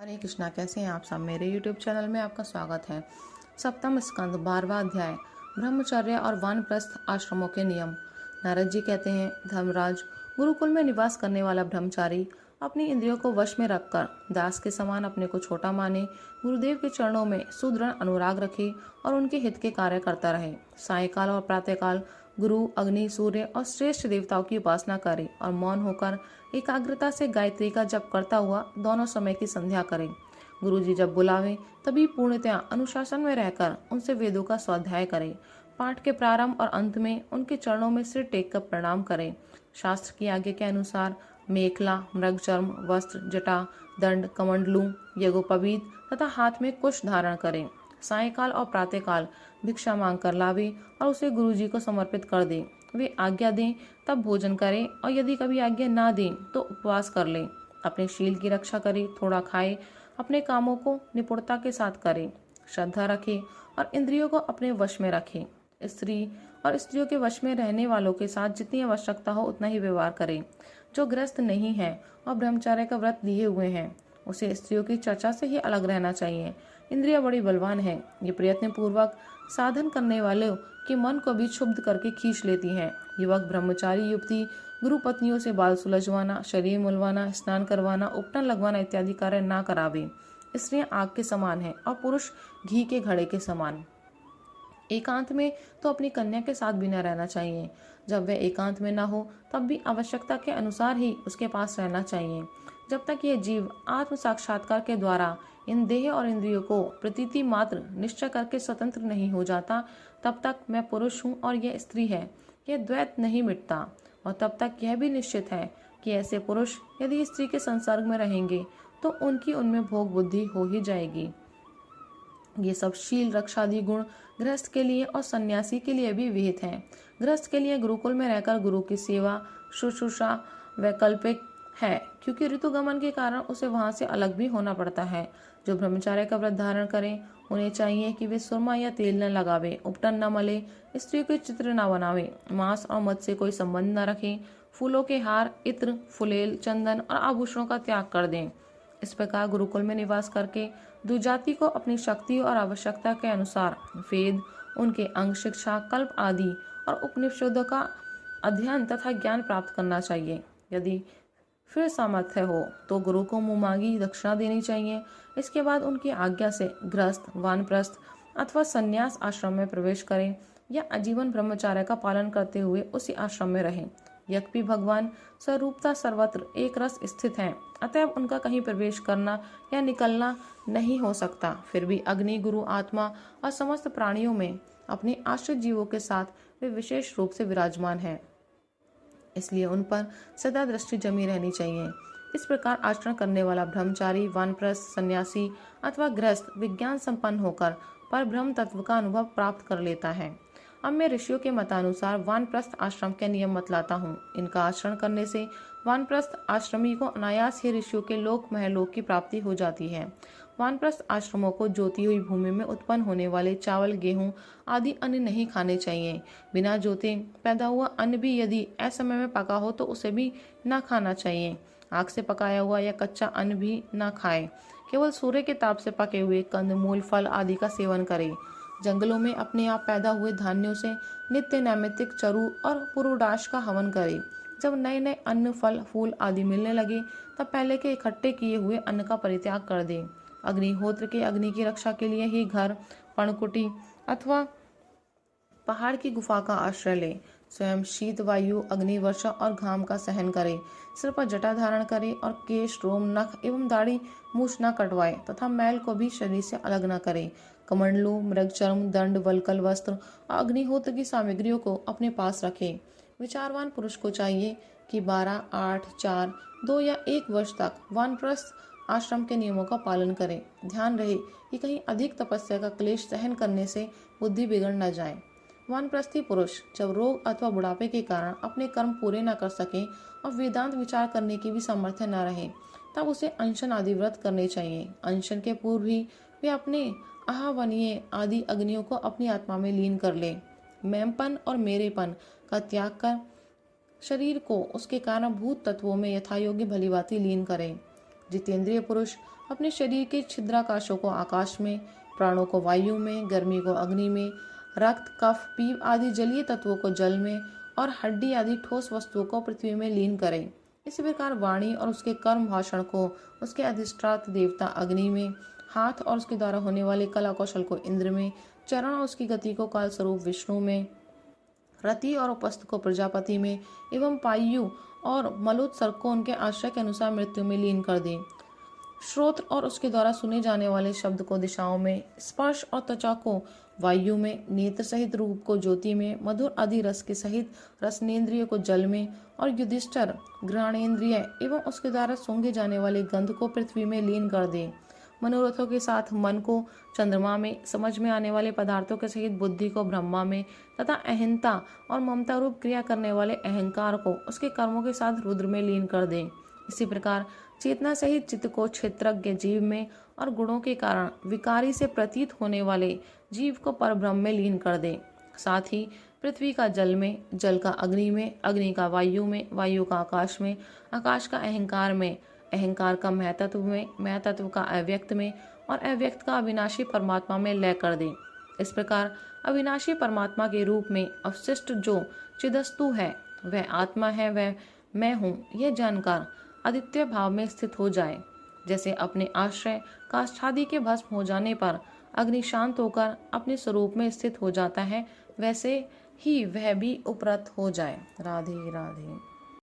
हरे कृष्णा। कैसे हैं आप सब। मेरे YouTube चैनल में आपका स्वागत है। सप्तम स्कंद 12वां अध्याय ब्रह्मचर्य और वानप्रस्थ आश्रमों के नियम। नारद जी कहते हैं, धर्मराज, गुरुकुल में निवास करने वाला ब्रह्मचारी अपनी इंद्रियों को वश में रखकर दास के समान अपने को छोटा माने, गुरुदेव के चरणों में सुदृढ़ अनुराग रखे और उनके हित के कार्य करता रहे। सायकाल और प्रातःकाल गुरु, अग्नि, सूर्य और श्रेष्ठ देवताओं की उपासना करे और मौन होकर एकाग्रता से गायत्री का जप करता हुआ दोनों समय की संध्या करे। गुरु जी जब बुलावे तभी पूर्णतया अनुशासन में रहकर उनसे वेदों का स्वाध्याय करे। पाठ के प्रारंभ और अंत में उनके चरणों में सिर टेक कर प्रणाम करे। शास्त्र की आज्ञा के अनुसार मेखला, मृगचर्म, वस्त्र, जटा, दंड, कमंडलू, यज्ञोपवीत तथा हाथ में कुश धारण करें। सायकाल और प्रातःकाल भिक्षा मांग कर लावे और उसे गुरु जी को समर्पित कर दे। वे आज्ञा दें तब भोजन करें और यदि कभी आज्ञा ना दें तो उपवास कर लें। अपने शील की रक्षा करें, थोड़ा खाए, अपने कामों को निपुणता के साथ करें, श्रद्धा रखें और इंद्रियों को अपने वश में रखें। स्त्री और स्त्रियों के वश में रहने वालों के साथ जितनी आवश्यकता हो उतना ही व्यवहार करें। जो गृहस्थ नहीं है और ब्रह्मचर्य का व्रत लिए हुए हैं उसे स्त्रियों की चर्चा से ही अलग रहना चाहिए। इंद्रिया बड़ी बलवान है, ये प्रयत्न पूर्वक साधन करने वालों के मन को भी क्षुब्ध करके खींच लेती हैं। युवक ब्रह्मचारी युवती गुरु पत्नियों से बाल सुलझवाना, शरीर मुलवाना, स्नान करवाना, उपटन लगवाना इत्यादि कार्य ना करावे। स्त्रियां आग के समान है और पुरुष घी के घड़े के समान। एकांत में तो अपनी कन्या के साथ भी न रहना चाहिए। जब वह एकांत में न हो तब भी आवश्यकता के अनुसार ही उसके पास रहना चाहिए। जब तक यह जीव आत्म साक्षात्कार के द्वारा इन देह और इंद्रियों को प्रतीति मात्र निश्चय करके स्वतंत्र नहीं हो जाता, तब तक मैं पुरुष हूँ और यह स्त्री है, यह द्वैत नहीं मिटता। और तब तक यह भी निश्चित है कि ऐसे पुरुष यदि स्त्री के संसर्ग में रहेंगे तो उनकी उनमें भोग बुद्धि हो ही जाएगी। ये सब शील रक्षादि गुण गृहस्थ के लिए और सन्यासी के लिए भी विहित हैं। गृहस्थ के लिए गुरुकुल में रहकर गुरु की सेवा शुश्रूषा वैकल्पिक है, क्योंकि ऋतुगमन के कारण उसे वहां से अलग भी होना पड़ता है। जो ब्रह्मचार्य का व्रत धारण करें उन्हें चाहिए कि वे सुरमा या तेल न लगावे, उपटन न मले, स्त्री के चित्र न बनावे, मांस और मद से कोई संबंध न रखें, फूलों के हार, इत्र, फुलेल, चंदन और आभूषणों का त्याग कर दें। इस प्रकार गुरुकुल में निवास करके द्विजाति को अपनी शक्ति और आवश्यकता के अनुसार वेद, उनके अंग, शिक्षा, कल्प आदि और उपनिषदों का अध्ययन तथा ज्ञान प्राप्त करना चाहिए। यदि फिर सामर्थ्य हो तो गुरु को मुंहमांगी दक्षिणा देनी चाहिए। इसके बाद उनकी आज्ञा से गृहस्थ, वानप्रस्थ अथवा संन्यास आश्रम में प्रवेश करें या आजीवन ब्रह्मचार्य का पालन करते हुए उसी आश्रम में रहें। यद्यपि भगवान स्वरूपता सर्वत्र एक रस स्थित हैं, अतएव उनका कहीं प्रवेश करना या निकलना नहीं हो सकता, फिर भी अग्नि, गुरु, आत्मा और समस्त प्राणियों में अपने आश्रित जीवों के साथ वे विशेष रूप से विराजमान हैं, इसलिए उन पर सदा दृष्टि जमी रहनी चाहिए। इस प्रकार आचरण करने वाला ब्रह्मचारी, वानप्रस्थ, सन्यासी अथवा गृहस्थ विज्ञान संपन्न होकर पर ब्रह्म तत्व का अनुभव प्राप्त कर लेता है। अब मैं ऋषियों के मतानुसार वानप्रस्थ आश्रम के नियम बतलाता हूँ। इनका आचरण करने से वानप्रस्थ आश्रमी को अनायास ही ऋषियों के लोक महलोक की प्राप्ति हो जाती है। वानप्रस्थ आश्रमों को जोती हुई भूमि में उत्पन्न होने वाले चावल, गेहूं आदि अन्न नहीं खाने चाहिए। बिना जोते पैदा हुआ अन्न भी यदि असमय में पका हो तो उसे भी ना खाना चाहिए। आग से पकाया हुआ या कच्चा अन्न भी ना खाएं। केवल सूर्य के ताप से पके हुए कंद, मूल, फल आदि का सेवन करें। जंगलों में अपने आप पैदा हुए धान्यों से नित्य नैमित्तिक चरु और पुरुडाश का हवन करें। जब नए नए अन्न, फल, फूल आदि मिलने लगे तब पहले के इकट्ठे किए हुए अन्न का परित्याग कर दें। अग्निहोत्र के अग्नि की रक्षा के लिए ही घर, पर्णकुटी अथवा पहाड़ की गुफा का आश्रय ले। स्वयं शीत वायु, अग्नि वर्षा और घाम का सहन करे। सिर पर जटा धारण करे और केश, रोम, नख एवं दाढ़ी मूछ न कटवाए तथा मैल को भी शरीर से अलग न करे। कमंडलू, मृगचर्म, दंड, वल्कल, वस्त्र और अग्निहोत्र की सामग्रियों को अपने पास रखे। विचारवान पुरुष को चाहिए कि 12, 8, 4, 2 या 1 वर्ष तक वानप्रस्थ आश्रम के नियमों का पालन करें। ध्यान रहे कि कहीं अधिक तपस्या का क्लेश सहन करने से बुद्धि बिगड़ न जाए। वानप्रस्थी पुरुष जब रोग अथवा बुढ़ापे के कारण अपने कर्म पूरे न कर सके और वेदांत विचार करने की भी सामर्थ्य न रहे, तब उसे अनशन आदि व्रत करने चाहिए। अनशन के पूर्व ही वे अपने आहवनीय आदि अग्नियों को अपनी आत्मा में लीन कर ले। मैंपन और मेरेपन का त्याग कर शरीर को उसके कारणभूत तत्वों में यथायोग्य भलीभांति लीन करें। जितेंद्रिय पुरुष अपने शरीर के छिद्राकाशों को आकाश में, प्राणों को वायु में, गर्मी को अग्नि में, रक्त, कफ, पीप आदि जलीय तत्वों को जल में और हड्डी आदि ठोस वस्तुओं को पृथ्वी में लीन करे। इसी प्रकार वाणी और उसके कर्म भाषण को उसके अधिष्ठात्र देवता अग्नि में, हाथ और उसके द्वारा होने वाले कला कौशल को इंद्र में, चरण और उसकी गति को काल स्वरूप विष्णु में, रति और उपस्थ को प्रजापति में एवं पायु और मलोत्सर्ग को उनके आश्रय के अनुसार मृत्यु में लीन कर दे। श्रोत्र और उसके द्वारा सुने जाने वाले शब्द को दिशाओं में, स्पर्श और त्वचा को वायु में, नेत्र सहित रूप को ज्योति में, मधुर आदि रस के सहित रसनेन्द्रिय को जल में और युधिष्ठिर घ्राणेन्द्रिय एवं उसके द्वारा सूंघे जाने वाले गंध को पृथ्वी में लीन कर दे। मनोरथों के साथ मन को चंद्रमा में, समझ में आने वाले पदार्थों के सहित बुद्धि को ब्रह्मा में तथा अहंता और ममता रूप क्रिया करने वाले अहंकार को उसके कर्मों के साथ रुद्र में लीन कर दे। इसी प्रकार चेतना सहित चित्त को क्षेत्रज्ञ जीव में और गुणों के कारण विकारी से प्रतीत होने वाले जीव को परब्रह्म में लीन कर दे। साथ ही पृथ्वी का जल में, जल का अग्नि में, अग्नि का वायु में, वायु का आकाश में, आकाश का अहंकार में, अहंकार का महतत्व में, महतत्व का अव्यक्त में और अव्यक्त का अविनाशी परमात्मा में लय कर दे। इस प्रकार अविनाशी परमात्मा के रूप में अवशिष्ट जो चिदस्तु है वह आत्मा है, वह मैं हूँ, यह जानकर आदित्य भाव में स्थित हो जाए। जैसे अपने आश्रय काष्ठादि के भस्म हो जाने पर अग्नि शांत होकर अपने स्वरूप में स्थित हो जाता है, वैसे ही वह भी उपरत हो जाए। राधे राधे।